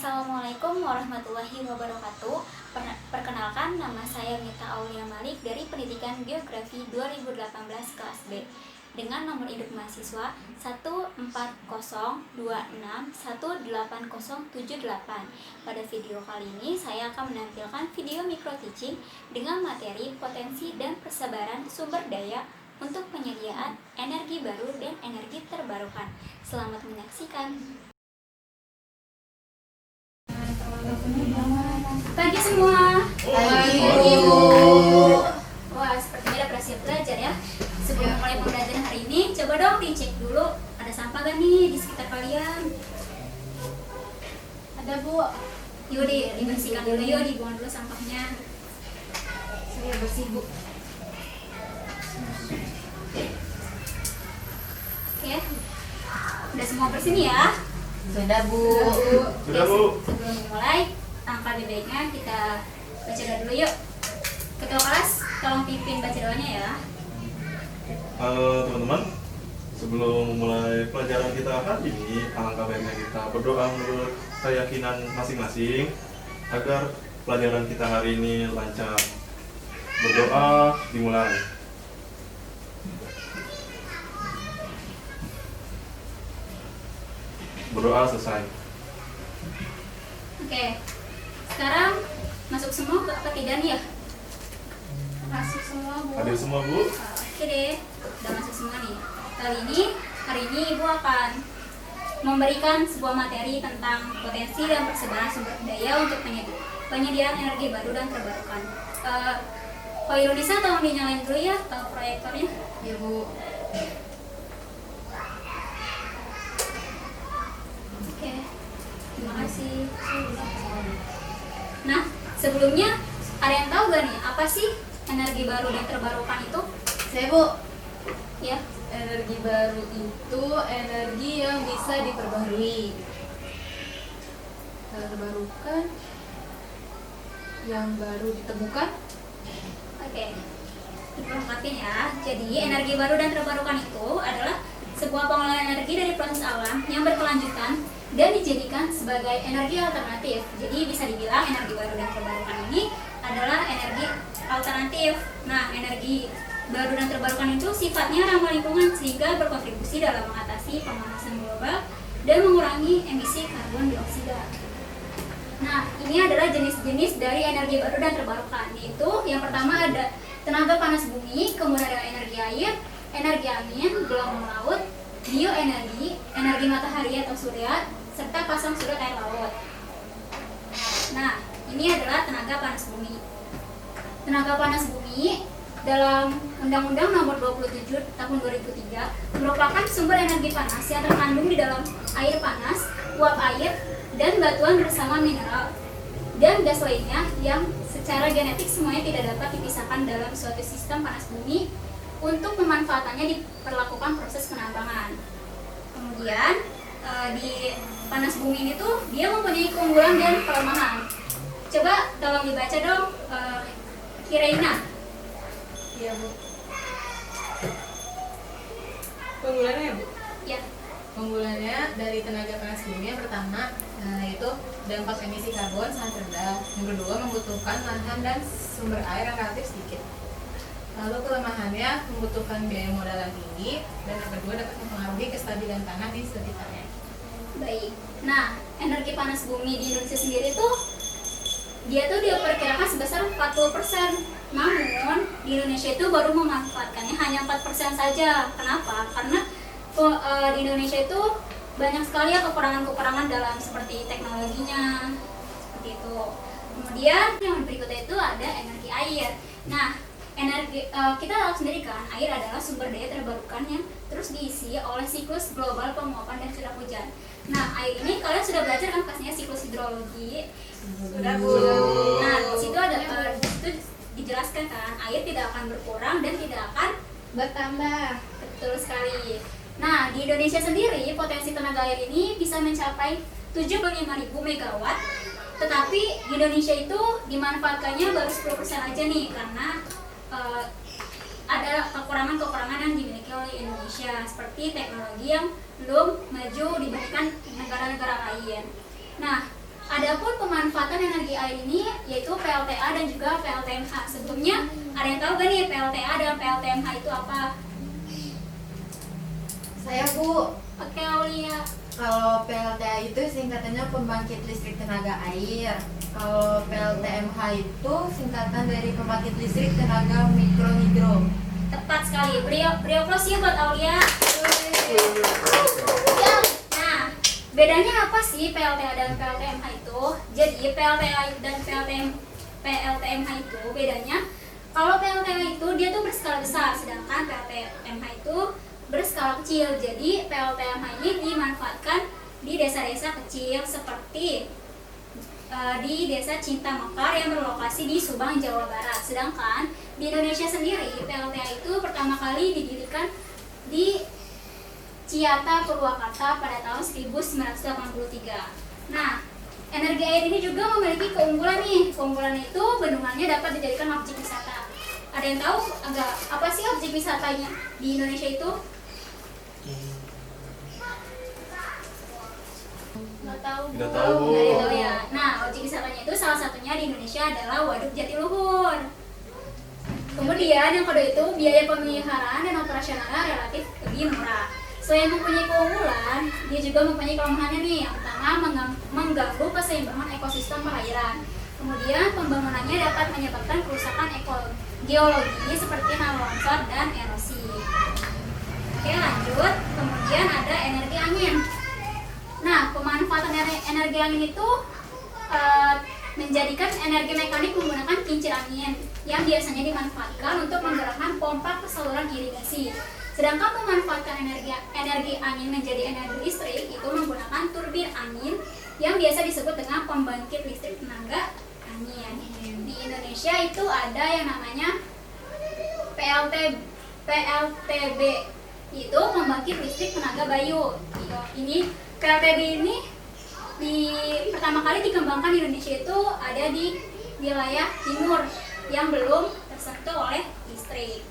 Assalamualaikum warahmatullahi wabarakatuh. Perkenalkan, nama saya Mita Aulia Malik dari Pendidikan Geografi 2018 kelas B dengan nomor induk mahasiswa 14026188078. Pada video kali ini saya akan menampilkan video micro teaching dengan materi potensi dan persebaran sumber daya untuk penyediaan energi baru dan energi terbarukan. Selamat menyaksikan. Pagi semua. Pagi, Ibu. Wah, sepertinya udah berhasil belajar ya. Sebelum mulai pembelajaran hari ini, coba dong dicek dulu ada sampah gak nih di sekitar kalian. Ada, Bu. Yuk dibersihkan dulu, yuk dibuang dulu sampahnya. Saya bersih, Bu. Oke. Udah semua bersih nih ya. Sudah, Bu. Sudah, Bu. Sebelum mulai, tanpa lebih baiknya kita baca doa dulu yuk. Ketua kelas, tolong pimpin baca doanya ya. Halo teman-teman, sebelum mulai pelajaran kita hari ini, alangkah baiknya kita berdoa menurut keyakinan masing-masing agar pelajaran kita hari ini lancar. Berdoa dimulai. Berdoa selesai. Oke. Sekarang masuk semua ke apa tidak nih ya? Masuk semua, Bu. Hadir semua, Bu. Oke deh, udah masuk semua nih. Hari ini Ibu akan memberikan sebuah materi tentang potensi dan persebaran sumber daya untuk penyediaan energi baru dan terbarukan. Pak Indonesia tolong dinyalain dulu ya proyektornya. Ya, Bu. Oke, terima kasih. Nah, sebelumnya ada yang tahu gak nih apa sih energi baru dan terbarukan itu? Saya, Bu. Ya, Energi baru itu energi yang bisa diperbarui. Terbarukan yang baru ditemukan. oke. Dilengkapin ya. Jadi energi baru dan terbarukan itu adalah sebuah pengolahan energi dari proses alam yang berkelanjutan dan dijadikan sebagai energi alternatif. Jadi bisa dibilang energi baru dan terbarukan ini adalah energi alternatif. Nah, energi baru dan terbarukan itu sifatnya ramah lingkungan sehingga berkontribusi dalam mengatasi pemanasan global dan mengurangi emisi karbon dioksida. Nah, ini adalah jenis-jenis dari energi baru dan terbarukan, yaitu yang pertama ada tenaga panas bumi, kemudian ada energi air, energi angin, gelombang laut, bioenergi, energi matahari atau surya, serta pasang surut air laut. Nah, ini adalah tenaga panas bumi. Tenaga panas bumi dalam Undang-Undang Nomor 27 Tahun 2003 merupakan sumber energi panas yang terkandung di dalam air panas, uap air, dan batuan bersama mineral dan gas lainnya yang secara genetik semuanya tidak dapat dipisahkan dalam suatu sistem panas bumi. Untuk pemanfaatannya diperlakukan proses penambangan. Kemudian di panas bumi ini tuh dia mempunyai keunggulan dan kelemahan. Coba tolong dibaca dong, Kiraina. Iya, Bu. Keunggulannya, ya, Bu? Ya. Keunggulannya dari tenaga panas bumi yang pertama yaitu dampak emisi karbon sangat rendah. Yang kedua membutuhkan lahan dan sumber air yang relatif sedikit. Lalu kelemahannya membutuhkan biaya modal yang tinggi, dan yang kedua dapat mempengaruhi kestabilan tanah di sekitarnya. Baik. Nah, energi panas bumi di Indonesia sendiri tuh dia tuh diperkirakan sebesar 40%. Namun di Indonesia itu baru memanfaatkannya hanya 4% saja. Kenapa? Karena di Indonesia itu banyak sekali ya kekurangan-kekurangan dalam seperti teknologinya, seperti itu. Kemudian yang berikutnya itu ada energi air. Nah, kita tahu sendiri kan, air adalah sumber daya terbarukan yang terus diisi oleh siklus global penguapan dan curah hujan. Nah, air ini kalian sudah belajar kan pastinya siklus hidrologi. Sudah, Bu. Nah, di situ dijelaskan kan, air tidak akan berkurang dan tidak akan Bertambah. betul sekali. Nah, di Indonesia sendiri potensi tenaga air ini bisa mencapai 75.000 megawatt. Tetapi di Indonesia itu dimanfaatkannya baru 10% aja nih karena ada kekurangan-kekurangan yang dimiliki oleh Indonesia seperti teknologi yang belum maju dibandingkan negara-negara lain. Nah, Adapun pemanfaatan energi air ini yaitu PLTA dan juga PLTMH. Sebelumnya ada yang tahu gak nih PLTA dan PLTMH itu apa? Saya Bu, Oke Aulia. kalau PLTA itu singkatannya pembangkit listrik tenaga air. Kalau PLTMH itu singkatan dari pembangkit listrik tenaga mikrohidro. Tepat sekali. Beri aplaus ya buat Aulia. Nah, bedanya apa sih PLTA dan PLTMH itu? Jadi PLTA dan PLTMH itu bedanya, kalau PLTA itu dia tuh berskala besar, sedangkan PLTMH itu berskala kecil. Jadi PLTMH ini dimanfaatkan di desa-desa kecil seperti di desa Cinta Mekar yang berlokasi di Subang, Jawa Barat. Sedangkan di Indonesia sendiri PLTA itu pertama kali didirikan di Ciata, Purwakarta pada tahun 1983. Nah, energi air ini juga memiliki keunggulan nih. Keunggulannya itu bendungannya dapat dijadikan objek wisata. Ada yang tahu agak apa sih objek wisatanya di Indonesia itu? Nggak tahu. Nggak tahu. Nggak tahu ya. Nah, objek wisatanya itu salah satunya di Indonesia adalah Waduk Jatiluhur. Kemudian yang kedua itu biaya pemeliharaan dan operasionalnya relatif lebih murah. Selain mempunyai keunggulan, dia juga mempunyai kelemahannya nih. Yang pertama, mengganggu keseimbangan ekosistem perairan. Kemudian pembangunannya dapat menyebabkan kerusakan geologi seperti tanah longsor dan erosi. Oke, lanjut. Kemudian ada energi angin. Nah, pemanfaatan energi angin itu menjadikan energi mekanik menggunakan kincir angin yang biasanya dimanfaatkan untuk menggerakkan pompa saluran irigasi. Sedangkan memanfaatkan energi angin menjadi energi listrik itu menggunakan turbin angin yang biasa disebut dengan pembangkit listrik tenaga angin. Di Indonesia itu ada yang namanya PLTB, itu pembangkit listrik tenaga bayu. Ini PLTB ini pertama kali dikembangkan di Indonesia itu ada di wilayah timur yang belum tersentuh oleh listrik.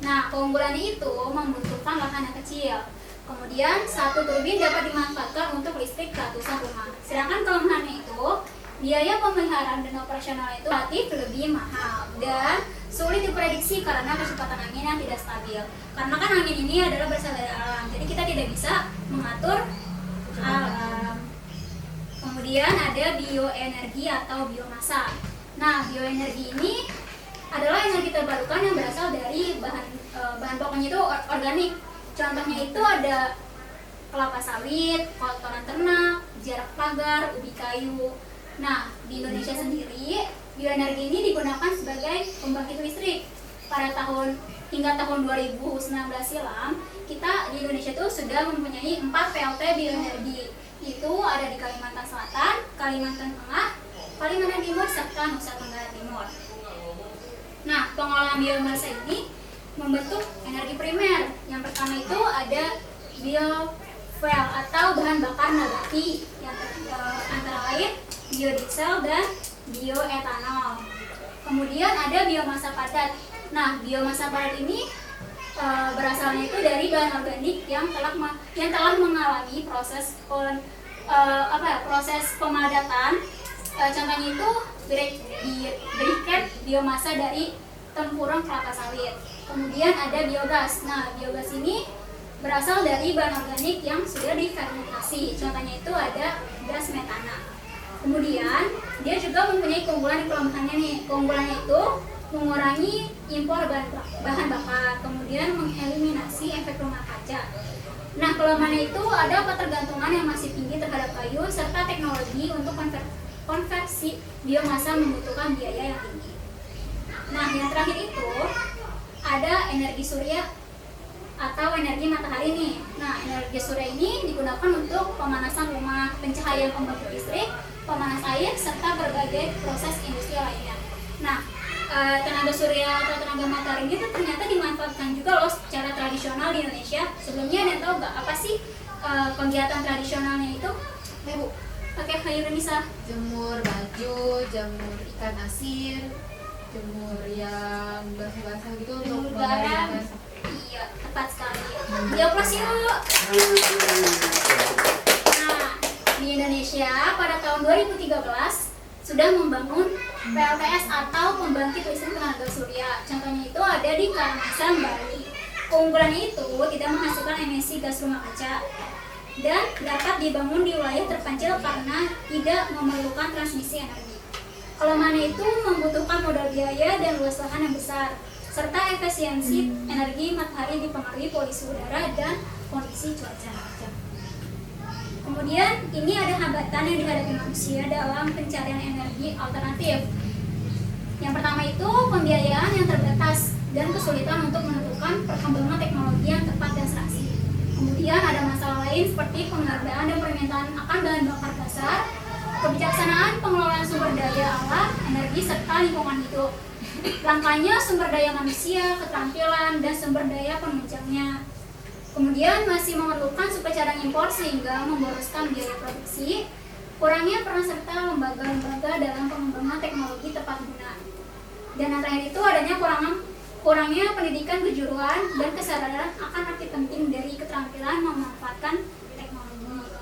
Nah, keunggulannya itu membutuhkan lahan yang kecil. Kemudian satu turbin dapat dimanfaatkan untuk listrik ratusan rumah. Sedangkan kelemahannya itu biaya pemeliharaan dan operasional itu relatif lebih mahal dan sulit diprediksi karena kecepatan angin yang tidak stabil. Karena kan angin ini adalah berasal dari alam, jadi kita tidak bisa mengatur alam. Kemudian ada bioenergi atau biomasa. Nah, bioenergi ini adalah energi terbarukan yang berasal dari bahan pokoknya itu organik. Contohnya itu ada kelapa sawit, kotoran ternak, jarak pagar, ubi kayu. Nah, di Indonesia sendiri bioenergi ini digunakan sebagai pembangkit listrik. Hingga tahun 2019 silam, kita di Indonesia itu sudah mempunyai 4 PLT bioenergi. Itu ada di Kalimantan Selatan, Kalimantan Tengah, Kalimantan Timur, serta Nusa Tenggara Timur. Nah, pengolahan biomasa ini membentuk energi primer. Yang pertama itu ada biofuel atau bahan bakar nabati yang antara lain biodiesel dan bioetanol. Kemudian ada biomasa padat. Nah, biomasa padat ini berasalnya itu dari bahan organik yang telah mengalami proses pemadatan. Contohnya itu briket biomasa dari tempurung kelapa sawit. Kemudian ada biogas. Nah, biogas ini berasal dari bahan organik yang sudah difermentasi. Contohnya itu ada gas metana. Kemudian dia juga mempunyai keunggulan dan kelemahannya nih. Keunggulannya itu mengurangi impor bahan bakar, kemudian mengeliminasi efek rumah kaca. Nah, kelemahannya itu ada ketergantungan yang masih tinggi terhadap kayu serta teknologi untuk konversi biomasa membutuhkan biaya yang tinggi. Nah, yang terakhir itu ada energi surya atau energi matahari nih. Nah, energi surya ini digunakan untuk pemanasan rumah, pencahayaan pembangkit listrik, pemanas air, serta berbagai proses industri lainnya. Nah, tenaga surya atau tenaga matahari ini ternyata dimanfaatkan juga loh secara tradisional di Indonesia. Sebelumnya ada yang tahu nggak apa sih kegiatan tradisionalnya itu? Bu. Oke, Khairunisa. Jemur baju, jemur ikan asin, jemur yang basah-basah gitu untuk garam. Iya, tepat sekali. Dioplos yuk. Nah, di Indonesia pada tahun 2013 sudah membangun PLTS atau pembangkit listrik tenaga surya. Contohnya itu ada di Karangasem, Bali. Keunggulannya itu tidak menghasilkan emisi gas rumah kaca dan dapat dibangun di wilayah terpencil karena tidak memerlukan transmisi energi. Kelemahannya itu membutuhkan modal biaya dan luas lahan yang besar, serta efisiensi energi matahari dipengaruhi polusi udara dan kondisi cuaca. Kemudian ini ada hambatan yang dihadapi manusia dalam pencarian energi alternatif. Yang pertama itu pembiayaan yang terbatas dan kesulitan untuk menentukan perkembangan teknologi yang tepat dan serasi. Kemudian ada masalah lain seperti penghargaan dan permintaan akan bahan bakar dasar, kebijaksanaan pengelolaan sumber daya alam, energi serta lingkungan hidup. Langkanya sumber daya manusia, keterampilan, dan sumber daya penunjangnya. Kemudian masih memerlukan suplai cadangan impor sehingga memboroskan biaya produksi. Kurangnya peran serta lembaga-lembaga dalam pengembangan teknologi tepat guna. Dan yang terakhir itu adanya kurangnya pendidikan kejuruan dan kesadaran akan arti penting dari keterampilan memanfaatkan teknologi.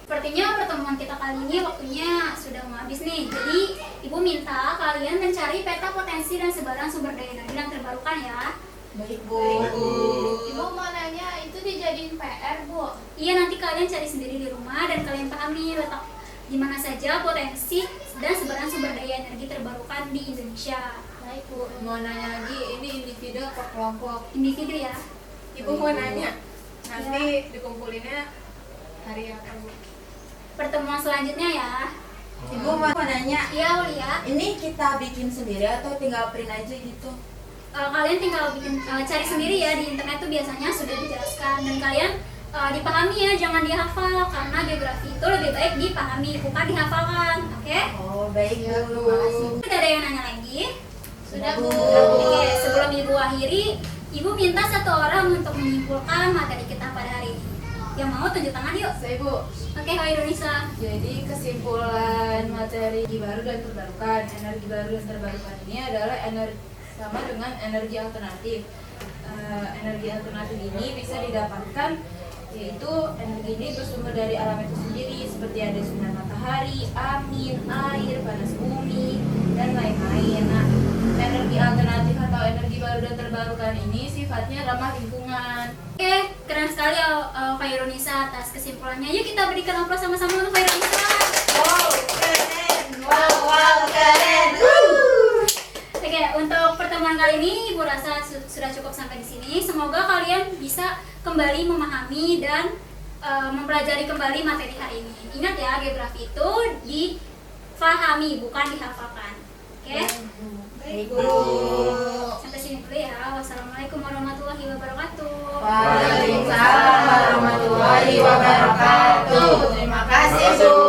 Sepertinya pertemuan kita kali ini waktunya sudah mau habis nih. Jadi Ibu minta kalian mencari peta potensi dan sebaran sumber daya energi yang terbarukan ya. Baik, Bu. Ibu mau nanya, itu dijadiin PR, Bu? Iya, nanti kalian cari sendiri di rumah dan kalian pahami letak di mana saja potensi dan sebaran sumber daya energi terbarukan di Indonesia. Baik, Bu. Mau nanya lagi, ini individu atau kelompok? Individu ya. Ibu mau nanya, nanti dikumpulinnya hari apa, Bu? Pertemuan selanjutnya ya. Ibu mau nanya, Iya, Ulia. ini kita bikin sendiri atau tinggal print aja gitu? Kalian tinggal bikin cari sendiri ya di internet tuh biasanya sudah dijelaskan dan kalian dipahami ya, jangan dihafal karena geografi itu lebih baik dipahami bukan dihafalkan. Oke? Oh, baik, Ya, Bu. terima kasih. Tidak ada yang nanya lagi? Sudah, Bu. Oke, sebelum Ibu akhiri, Ibu minta satu orang untuk menyimpulkan materi kita pada hari ini. Yang mau tunjuk tangan yuk. Saya, Bu. Oke, Hai Indonesia. Jadi kesimpulan materi baru dan terbarukan, energi baru dan terbarukan ini adalah energi sama dengan energi alternatif. Energi alternatif ini bisa didapatkan, yaitu energi ini bersumber dari alam itu sendiri, seperti ada sinar matahari, angin, air, panas bumi, dan lain-lain. Nah, energi alternatif atau energi baru dan terbarukan ini sifatnya ramah lingkungan. Oke, keren sekali Kak Indonesia atas kesimpulannya. Yuk kita berikan aplaus sama-sama untuk Kak Indonesia. Wow, keren. Wow, keren. Oke, untuk pertemuan kali ini Ibu rasa sudah cukup sampai di sini. Semoga kalian bisa kembali memahami dan mempelajari kembali materi hari ini. Ingat ya, geografi itu difahami bukan dihafalkan. Oke? Baik, Bu. Sampai sini dulu ya. Wassalamualaikum warahmatullahi wabarakatuh. Waalaikumsalam warahmatullahi wabarakatuh. Terima kasih, Bu.